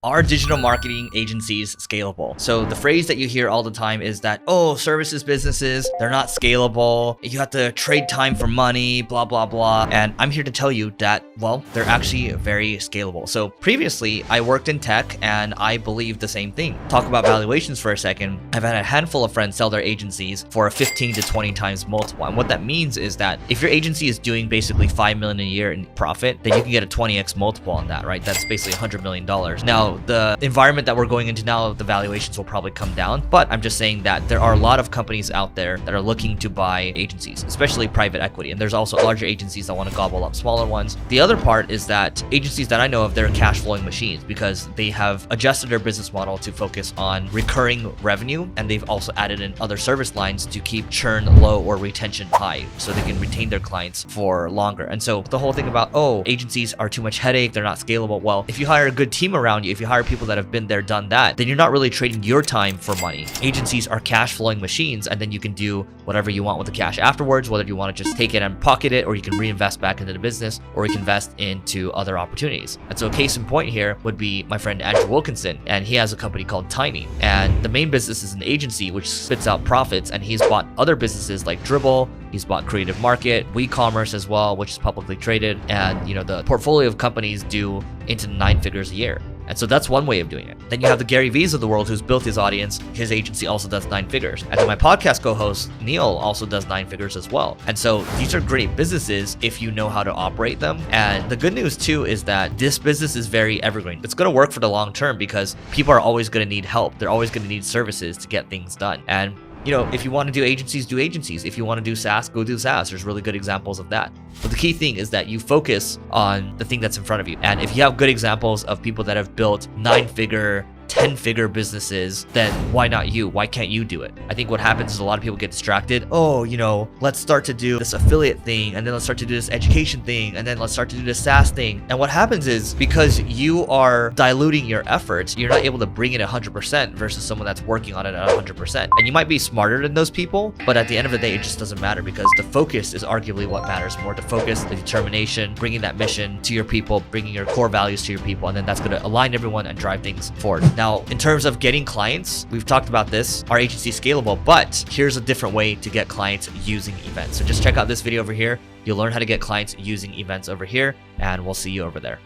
Are digital marketing agencies scalable? So the phrase that you hear all the time is that, oh, services businesses, they're not scalable. You have to trade time for money, blah, blah, blah. And I'm here to tell you that, well, they're actually very scalable. So previously I worked in tech and I believed the same thing. Talk about valuations for a second. I've had a handful of friends sell their agencies for a 15 to 20 times multiple. And what that means is that if your agency is doing basically $5 million a year in profit, then you can get a 20x multiple on that, right? That's basically $100 million. Now, the environment that we're going into now, the valuations will probably come down, but I'm just saying that there are a lot of companies out there that are looking to buy agencies, especially private equity. And there's also larger agencies that want to gobble up smaller ones. The other part is that agencies that I know of, they're cash flowing machines because they have adjusted their business model to focus on recurring revenue. And they've also added in other service lines to keep churn low or retention high so they can retain their clients for longer. And so the whole thing about, oh, agencies are too much headache, they're not scalable. Well, if you hire a good team around you, if you hire people that have been there, done that, then you're not really trading your time for money. Agencies are cash flowing machines, and then you can do whatever you want with the cash afterwards, whether you want to just take it and pocket it, or you can reinvest back into the business, or you can invest into other opportunities. And so a case in point here would be my friend Andrew Wilkinson, and he has a company called Tiny. And the main business is an agency which spits out profits, and he's bought other businesses like Dribble, he's bought Creative Market, WeCommerce as well, which is publicly traded, and the portfolio of companies do into 9 figures a year. And so that's one way of doing it. Then you have the Gary V's of the world who's built his audience. His agency also does 9 figures. And then my podcast co-host, Neil, also does 9 figures as well. And so these are great businesses if you know how to operate them. And the good news too is that this business is very evergreen. It's going to work for the long term because people are always going to need help. They're always going to need services to get things done. And if you want to do agencies, do agencies. If you want to do SaaS, go do SaaS. There's really good examples of that. But the key thing is that you focus on the thing that's in front of you. And if you have good examples of people that have built 9-figure, 10-figure businesses, then why not you? Why can't you do it? I think what happens is a lot of people get distracted. Oh, let's start to do this affiliate thing, and then let's start to do this education thing, and then let's start to do this SaaS thing. And what happens is because you are diluting your efforts, you're not able to bring it 100% versus someone that's working on it at 100%. And you might be smarter than those people, but at the end of the day, it just doesn't matter because the focus is arguably what matters more. The focus, the determination, bringing that mission to your people, bringing your core values to your people, and then that's going to align everyone and drive things forward. Now, in terms of getting clients, we've talked about this. Our agency is scalable, but here's a different way to get clients using events. So just check out this video over here. You'll learn how to get clients using events over here, and we'll see you over there.